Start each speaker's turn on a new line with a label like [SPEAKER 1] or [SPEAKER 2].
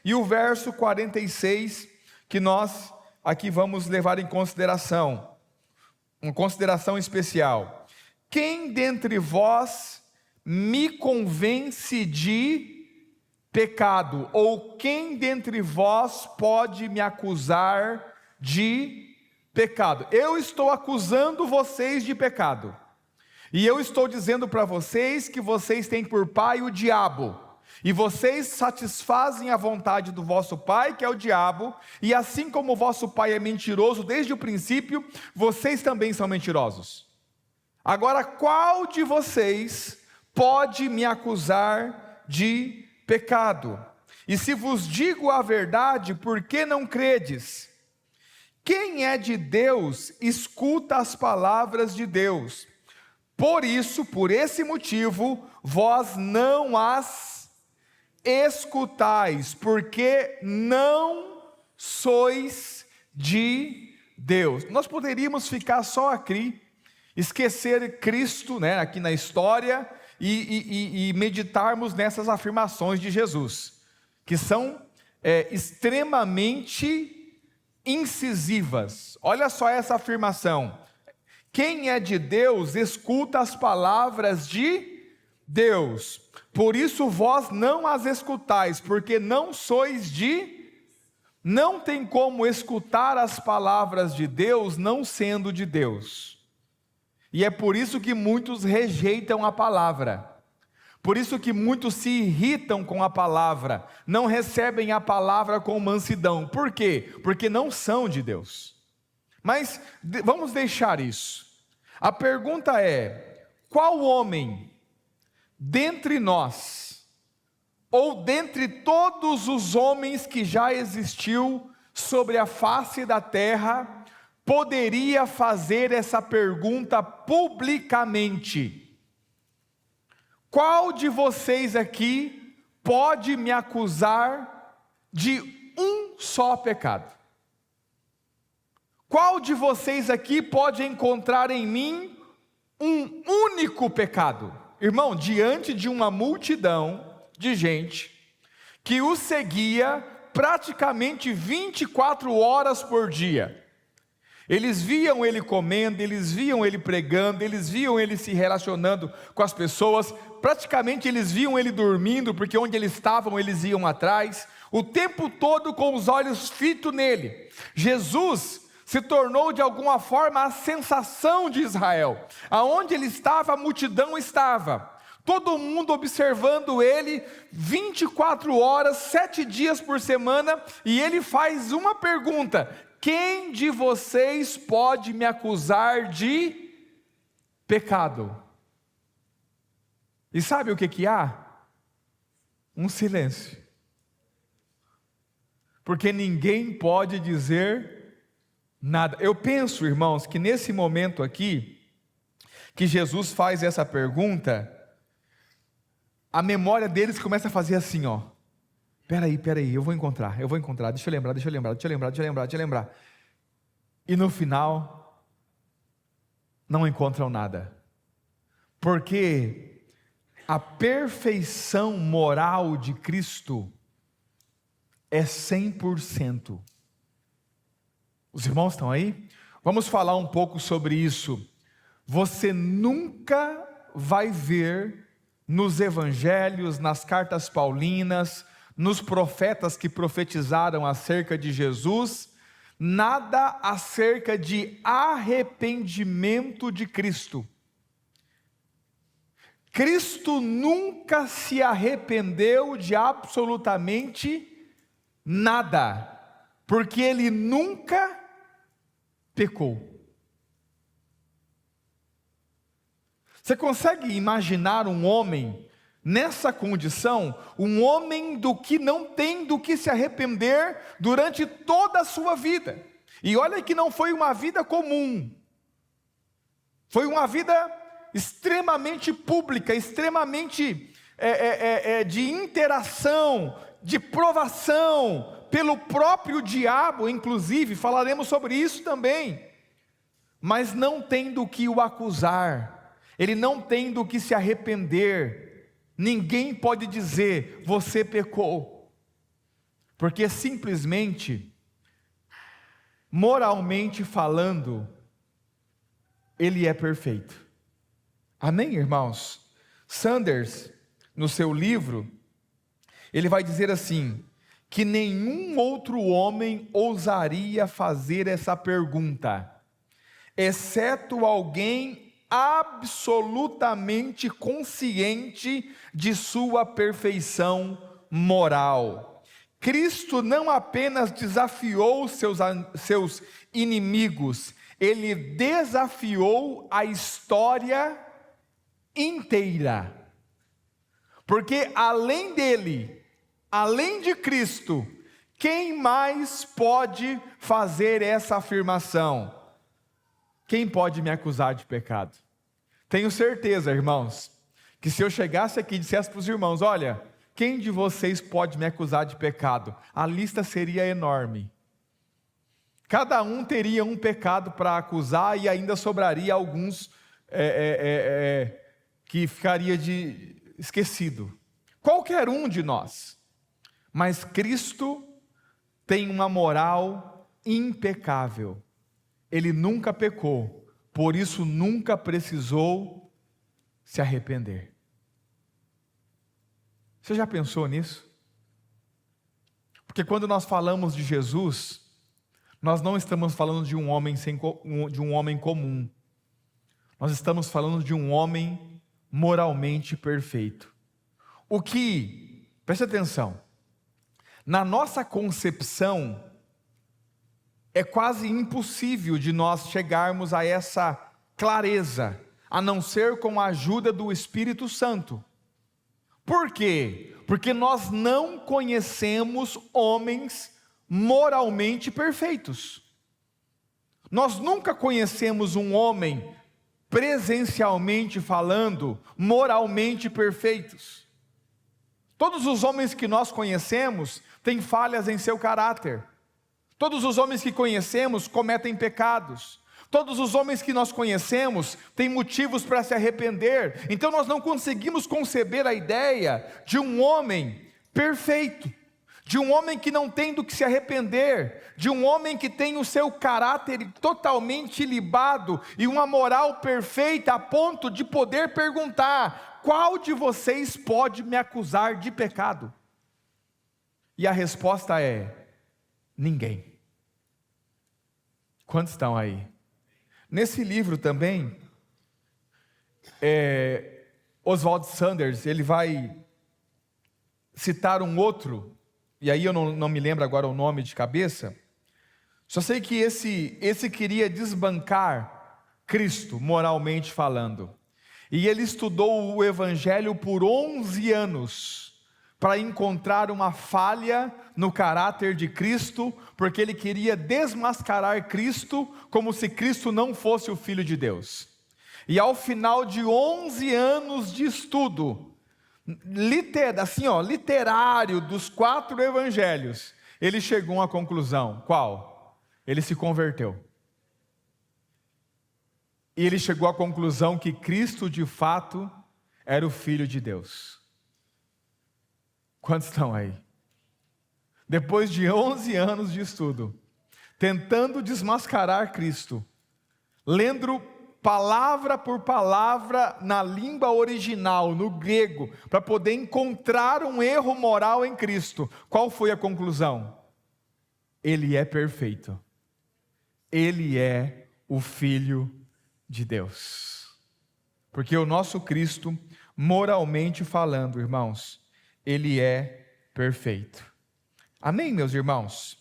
[SPEAKER 1] e o verso 46, que nós aqui vamos levar em consideração, uma consideração especial. Quem dentre vós me convence de pecado? Ou quem dentre vós pode me acusar de pecado? Eu estou acusando vocês de pecado. E eu estou dizendo para vocês que vocês têm por pai o diabo. E vocês satisfazem a vontade do vosso pai, que é o diabo. E assim como o vosso pai é mentiroso desde o princípio, vocês também são mentirosos. Agora, qual de vocês pode me acusar de pecado? E se vos digo a verdade, por que não credes? Quem é de Deus, escuta as palavras de Deus. Por isso, por esse motivo, vós não as escutais, porque não sois de Deus. Nós poderíamos ficar só aqui, esquecer Cristo, né, aqui na história, e meditarmos nessas afirmações de Jesus, que são extremamente incisivas. Olha só essa afirmação: quem é de Deus, escuta as palavras de Deus. Por isso vós não as escutais, porque não sois de... Não tem como escutar as palavras de Deus não sendo de Deus. E é por isso que muitos rejeitam a palavra. Por isso que muitos se irritam com a palavra, não recebem a palavra com mansidão. Por quê? Porque não são de Deus. Mas vamos deixar isso. A pergunta é: qual homem dentre nós, ou dentre todos os homens que já existiu sobre a face da terra, poderia fazer essa pergunta publicamente? Qual de vocês aqui pode me acusar de um só pecado? Qual de vocês aqui pode encontrar em mim um único pecado? Irmão, diante de uma multidão de gente que o seguia praticamente 24 horas por dia, eles viam ele comendo, eles viam ele pregando, eles viam ele se relacionando com as pessoas, praticamente eles viam ele dormindo, porque onde eles estavam eles iam atrás, o tempo todo com os olhos fitos nele. Jesus se tornou de alguma forma a sensação de Israel. Aonde ele estava, a multidão estava. Todo mundo observando ele 24 horas, 7 dias por semana, e ele faz uma pergunta: quem de vocês pode me acusar de pecado? E sabe o que há? Um silêncio. Porque ninguém pode dizer nada. Eu penso, irmãos, que nesse momento aqui, que Jesus faz essa pergunta, a memória deles começa a fazer assim, ó. Peraí, eu vou encontrar, deixa eu lembrar. E no final, não encontram nada. Porque a perfeição moral de Cristo é 100%. Os irmãos estão aí? Vamos falar um pouco sobre isso. Você nunca vai ver nos evangelhos, nas cartas paulinas, nos profetas que profetizaram acerca de Jesus, nada acerca de arrependimento de Cristo. Cristo nunca se arrependeu de absolutamente nada, porque ele nunca pecou. Você consegue imaginar um homem nessa condição, um homem do que não tem do que se arrepender durante toda a sua vida? E olha que não foi uma vida comum, foi uma vida extremamente pública, extremamente de interação, de provação, pelo próprio diabo, inclusive, falaremos sobre isso também. Mas não tem do que o acusar, ele não tem do que se arrepender. Ninguém pode dizer, você pecou. porque simplesmente, moralmente falando, ele é perfeito. Amém, irmãos? Sanders, no seu livro, ele vai dizer assim, que nenhum outro homem ousaria fazer essa pergunta, exceto alguém absolutamente consciente de sua perfeição moral. Cristo não apenas desafiou seus inimigos, ele desafiou a história inteira. Porque além dele, além de Cristo, quem mais pode fazer essa afirmação? Quem pode me acusar de pecado? Tenho certeza, irmãos, que se eu chegasse aqui e dissesse para os irmãos, olha, quem de vocês pode me acusar de pecado? A lista seria enorme. Cada um teria um pecado para acusar e ainda sobraria alguns que ficaria esquecido. Qualquer um de nós. Mas Cristo tem uma moral impecável. Ele nunca pecou, por isso nunca precisou se arrepender. Você já pensou nisso? Porque quando nós falamos de Jesus, nós não estamos falando de um homem comum. Nós estamos falando de um homem moralmente perfeito. O que, preste atenção, na nossa concepção, é quase impossível de nós chegarmos a essa clareza, a não ser com a ajuda do Espírito Santo. Por quê? Porque nós não conhecemos homens moralmente perfeitos. Nós nunca conhecemos um homem, presencialmente falando, moralmente perfeitos. Todos os homens que nós conhecemos têm falhas em seu caráter. Todos os homens que conhecemos cometem pecados. Todos os homens que nós conhecemos têm motivos para se arrepender. Então nós não conseguimos conceber a ideia de um homem perfeito, de um homem que não tem do que se arrepender, de um homem que tem o seu caráter totalmente ilibado e uma moral perfeita a ponto de poder perguntar: qual de vocês pode me acusar de pecado? E a resposta é: ninguém. Quantos estão aí? Nesse livro também, Oswald Sanders, ele vai citar um outro, e aí eu não me lembro agora o nome de cabeça, só sei que esse queria desbancar Cristo, moralmente falando, e ele estudou o Evangelho por 11 anos, para encontrar uma falha no caráter de Cristo, porque ele queria desmascarar Cristo, como se Cristo não fosse o Filho de Deus. E ao final de 11 anos de estudo, literário dos 4 evangelhos, ele chegou a uma conclusão. Qual? Ele se converteu. E ele chegou à conclusão que Cristo de fato era o Filho de Deus. Quantos estão aí? Depois de 11 anos de estudo, tentando desmascarar Cristo, lendo palavra por palavra na língua original, no grego, para poder encontrar um erro moral em Cristo, qual foi a conclusão? Ele é perfeito. Ele é o Filho de Deus. Porque o nosso Cristo, moralmente falando, irmãos, Ele é perfeito. Amém, meus irmãos?